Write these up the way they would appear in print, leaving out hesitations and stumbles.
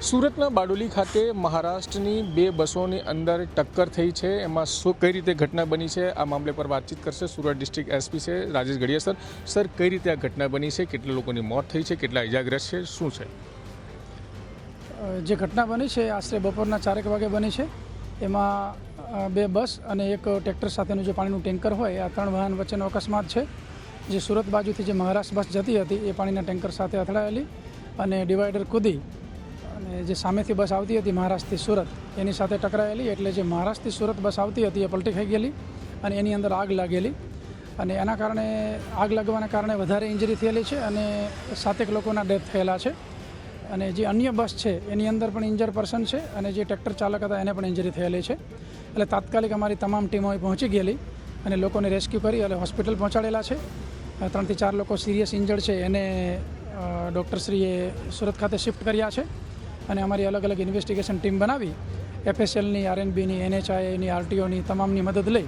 સુરતના બારડોલી ખાતે મહારાષ્ટ્રની બે બસોની અંદર ટક્કર થઈ છે। એમાં કઈ રીતે ઘટના બની છે આ મામલે પર વાતચીત કરશે સુરત ડિસ્ટ્રિક્ટ એસપી છે રાજેશ ગડિયા સર કઈ રીતે આ ઘટના બની છે, કેટલા લોકોની મોત થઈ છે, કેટલા ઇજાગ્રસ્ત છે, શું છે? જે ઘટના બની છે આશરે બપોરના 4 વાગે બની છે। એમાં બે બસ અને એક ટ્રેક્ટર સાથેનું જે પાણીનું ટેન્કર હોય આ 3 વાહન વચ્ચેનો અકસ્માત છે। જે સુરત બાજુથી જે મહારાષ્ટ્ર બસ જતી હતી એ પાણીના ટેન્કર સાથે અથડાયેલી અને ડિવાઈડર કૂદી અને જે સામેથી બસ આવતી હતી મહારાષ્ટ્રથી સુરત એની સાથે ટકરાયેલી, એટલે જે મહારાષ્ટ્રથી સુરત બસ આવતી હતી એ પલટી ખાઈ ગયેલી અને એની અંદર આગ લાગેલી અને એના કારણે આગ લાગવાના કારણે વધારે ઇન્જરી થયેલી છે અને 7 લોકોના ડેથ થયેલા છે। અને જે અન્ય બસ છે એની અંદર પણ ઇન્જર પર્સન છે અને જે ટ્રેક્ટર ચાલક હતા એને પણ ઇન્જરી થયેલી છે। એટલે તાત્કાલિક અમારી તમામ ટીમો પહોંચી ગયેલી અને લોકોને રેસ્ક્યુ કરી અને હોસ્પિટલ પહોંચાડેલા છે। 3 થી 4 લોકો સિરિયસ ઇન્જર્ડ છે એને ડૉક્ટરશ્રીએ સુરત ખાતે શિફ્ટ કર્યા છે અને અમારી અલગ અલગ ઇન્વેસ્ટિગેશન ટીમ બનાવી FSLની, RNBની, NHIની, RTOની તમામની મદદ લઈ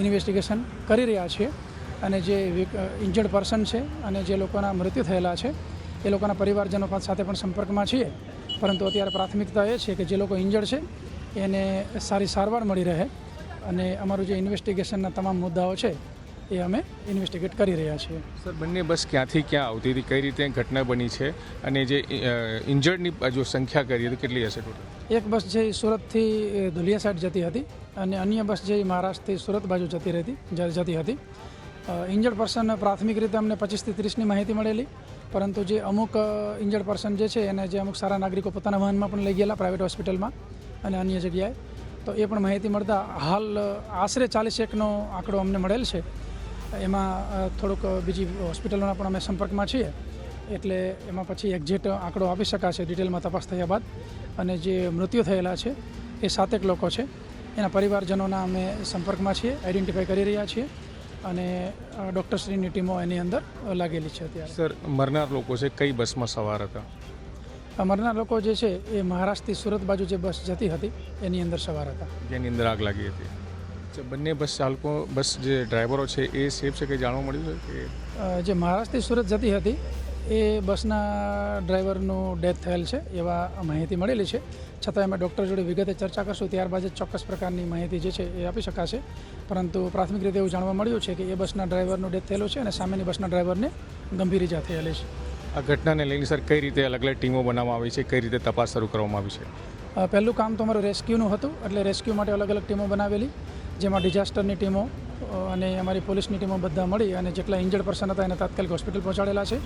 ઇન્વેસ્ટિગેશન કરી રહ્યા છીએ અને જે ઇન્જર્ડ પર્સન છે અને જે લોકોના મૃત્યુ થયેલા છે એ લોકોના પરિવારજનો સાથે પણ સંપર્કમાં છીએ, પરંતુ અત્યારે પ્રાથમિકતા એ છે કે જે લોકો ઇન્જર્ડ છે એને સારી સારવાર મળી રહે અને અમારું જે ઇન્વેસ્ટિગેશનના તમામ મુદ્દાઓ છે એ અમે ઇન્વેસ્ટિગેટ કરી રહ્યા છીએ। સર, બંને બસ ક્યાંથી ક્યાં આવતી હતી, કઈ રીતે ઘટના બની છે અને જે ઇન્જર્ડની જો સંખ્યા કરીએ તો કેટલી હશે ટોટલ? એક બસ જે સુરતથી ધુલિયા સાઈડ જતી હતી અને અન્ય બસ જે મહારાષ્ટ્રથી સુરત બાજુ જતી હતી। ઇન્જર્ડ પર્સન પ્રાથમિક રીતે અમને 25 થી 30ની માહિતી મળેલી, પરંતુ જે અમુક ઇન્જર્ડ પર્સન જે છે એને જે અમુક સારા નાગરિકો પોતાના વાહનમાં પણ લઈ ગયેલા પ્રાઇવેટ હોસ્પિટલમાં અને અન્ય જગ્યાએ, તો એ પણ માહિતી મળતા હાલ આશરે 41નો આંકડો અમને મળેલ છે। એમાં થોડુંક બીજી હોસ્પિટલોના પણ અમે સંપર્કમાં છીએ, એટલે એમાં પછી એક્ઝેક્ટ આંકડો આપી શકાશે ડિટેલમાં તપાસ થયા બાદ। અને જે મૃત્યુ થયેલા છે એ 7 લોકો છે, એના પરિવારજનોના અમે સંપર્કમાં છીએ, આઈડેન્ટિફાઈ કરી રહ્યા છીએ અને ડૉક્ટરશ્રીની ટીમો એની અંદર લાગેલી છે અત્યારે। સર, મરનાર લોકો છે કઈ બસમાં સવાર હતા? મરનાર લોકો જે છે એ મહારાષ્ટ્રથી સુરત બાજુ જે બસ જતી હતી એની અંદર સવાર હતા, જેની અંદર આગ લાગી હતી। બંને બસ ચાલકો, બસ જે ડ્રાઈવરો છે એ સેફ છે, કંઈ જાણવા મળ્યું છે કે? જે મહારાષ્ટ્રથી સુરત જતી હતી એ બસના ડ્રાઈવરનું ડેથ થયેલ છે એવા માહિતી મળેલી છે, છતાં અમે ડૉક્ટર જોડે વિગતે ચર્ચા કરશું ત્યારબાદ જ ચોક્કસ પ્રકારની માહિતી જે છે એ આપી શકાશે, પરંતુ પ્રાથમિક રીતે એવું જાણવા મળ્યું છે કે એ બસના ડ્રાઈવરનું ડેથ થયેલું છે અને સામેની બસના ડ્રાઈવરને ગંભીર ઇજા થયેલી છે। આ ઘટનાને લઈને સર કઈ રીતે અલગ અલગ ટીમો બનાવવામાં આવી છે, કઈ રીતે તપાસ શરૂ કરવામાં આવી છે? પહેલું કામ તો અમારું રેસ્ક્યુનું હતું, એટલે રેસ્ક્યુ માટે અલગ અલગ ટીમો બનાવેલી, જેમાં ડિઝાસ્ટરની ટીમો અને અમારી પોલીસની ટીમો બધા મળી અને જેટલા ઇન્જર્ડ પર્સન હતા એને તાત્કાલિક હોસ્પિટલ પહોંચાડેલા છે।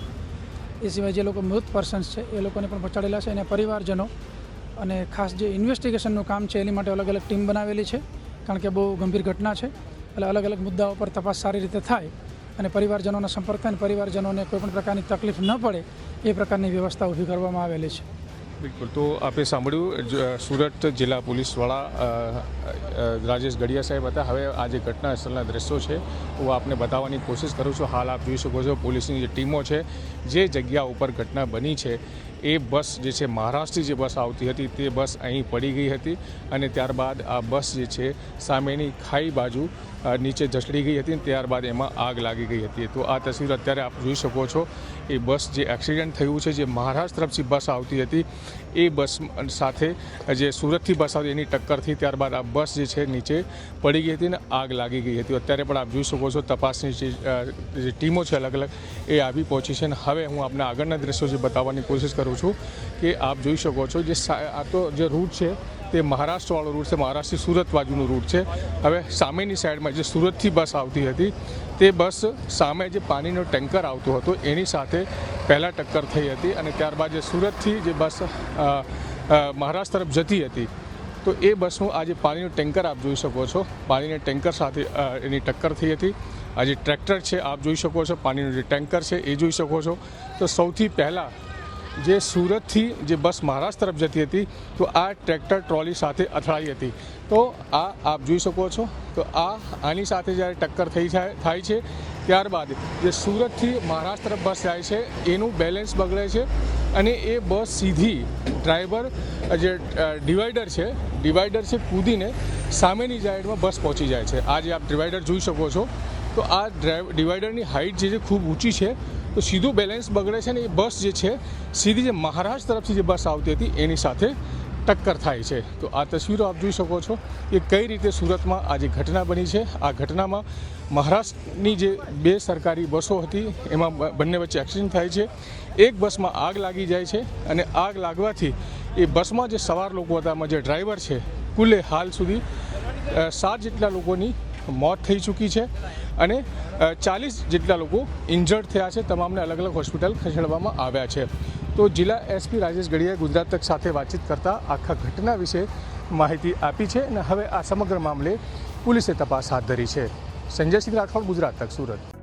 એ સિવાય જે લોકો મૃત પર્સન્સ છે એ લોકોને પણ પહોંચાડેલા છે અને પરિવારજનો અને ખાસ જે ઇન્વેસ્ટિગેશનનું કામ છે એની માટે અલગ અલગ ટીમ બનાવેલી છે, કારણ કે બહુ ગંભીર ઘટના છે, એટલે અલગ અલગ મુદ્દાઓ પર તપાસ સારી રીતે થાય અને પરિવારજનોના સંપર્ક થાય અને પરિવારજનોને કોઈપણ પ્રકારની તકલીફ ન પડે એ પ્રકારની વ્યવસ્થા ઊભી કરવામાં આવેલી છે। બિલકુલ, તો આપણે સાંભળ્યું સુરત જિલ્લા પોલીસ વડા રાજેશ ગડિયા સાહેબ હતા। હવે આ જે ઘટના સ્થળના દ્રશ્યો છે હું આપને બતાવવાની કોશિશ કરું છું। હાલ આપ જોઈ શકો છો પોલીસની જે ટીમો છે જે જગ્યા ઉપર ઘટના બની છે એ બસ જે છે મહારાષ્ટ્રથી જે બસ આવતી હતી તે બસ અહીં પડી ગઈ હતી અને ત્યારબાદ આ બસ જે છે સામેની ખાઈ બાજુ નીચે જસડી ગઈ હતી અને ત્યારબાદ એમાં આગ લાગી ગઈ હતી। તો આ તસવીર અત્યારે આપ જોઈ શકો છો, એ બસ જે એક્સિડન્ટ થયું છે જે મહારાષ્ટ્ર તરફથી બસ આવતી હતી એ બસ સાથે જે સુરતથી બસ આવતી એની ટક્કરથી ત્યારબાદ આ બસ જે છે નીચે પડી ગઈ હતી અને આગ લાગી ગઈ હતી। અત્યારે પણ આપ જોઈ શકો છો તપાસની જે ટીમો છે અલગ અલગ એ આવી પહોંચી છે અને હવે હું આપને આગળના દ્રશ્યો જે બતાવવાની કોશિશ કરું છું કે આપ જોઈ શકો છો જે આ તો જે રૂટ છે તે મહારાષ્ટ્રવાળો રૂટ છે, મહારાષ્ટ્રથી સુરત બાજુનું રૂટ છે। હવે સામેની સાઈડમાં જે સુરતથી બસ આવતી હતી તે બસ સામે જે પાણીનો ટેન્કર આવતો હતો એની સાથે પહેલાં ટક્કર થઈ હતી અને ત્યારબાદ જે સુરતથી જે બસ મહારાષ્ટ્ર તરફ જતી હતી તો એ બસનું આ જે પાણીનું ટેન્કર આપ જોઈ શકો છો, પાણીના ટેન્કર સાથે એની ટક્કર થઈ હતી। આ જે ટ્રેક્ટર છે આપ જોઈ શકો છો, પાણીનું જે ટેન્કર છે એ જોઈ શકો છો। તો સૌથી પહેલાં જે સુરતથી જે બસ મહારાષ્ટ્ર તરફ જતી હતી તો આ ટ્રેક્ટર ટ્રોલી સાથે અથડાઈ હતી, તો આ આપ જોઈ શકો છો। તો આની સાથે જ્યારે ટક્કર થાય છે ત્યારબાદ જે સુરતથી મહારાષ્ટ્ર તરફ બસ જાય છે એનું બેલેન્સ બગડે છે અને એ બસ સીધી ડ્રાઈવર જે ડિવાઈડર છે કૂદીને સામેની સાઈડમાં બસ પહોંચી જાય છે। આ જે આપ ડિવાઈડર જોઈ શકો છો, તો આ ડિવાઈડરની હાઇટ જે છે ખૂબ ઊંચી છે તો સીધું બેલેન્સ બગડે છે ને એ બસ જે છે સીધી જે મહારાષ્ટ્ર તરફથી જે બસ આવતી હતી એની સાથે ટક્કર થાય છે. તો આ તસવીરો આપ જોઈ શકો છો કે કઈ રીતે સુરતમાં આ જે ઘટના બની છે. આ ઘટનામાં મહારાષ્ટ્રની જે 2 સરકારી બસો હતી એમાં બંને વચ્ચે એક્સિડન્ટ થાય છે. એક બસમાં આગ લાગી જાય છે અને આગ લાગવાથી એ બસમાં જે સવાર લોકો હતા, એમાં જે ડ્રાઈવર છે, કુલે હાલ સુધી 7 જેટલા લોકોની મોત થઈ ચૂકી છે અને 40 જેટલા લોકો ઇન્જર્ડ થયા છે. તમામને અલગ અલગ હોસ્પિટલ ખસેડવામાં આવ્યા છે. તો જિલ્લા એસપી રાજેશ ગઢિયાએ ગુજરાત તક સાથે વાતચીત કરતા આખા ઘટના વિશે માહિતી આપી છે અને હવે આ સમગ્ર મામલે પોલીસે તપાસ હાથ ધરી છે. સંજયસિંહ રાઠોડ, ગુજરાત તક, સુરત.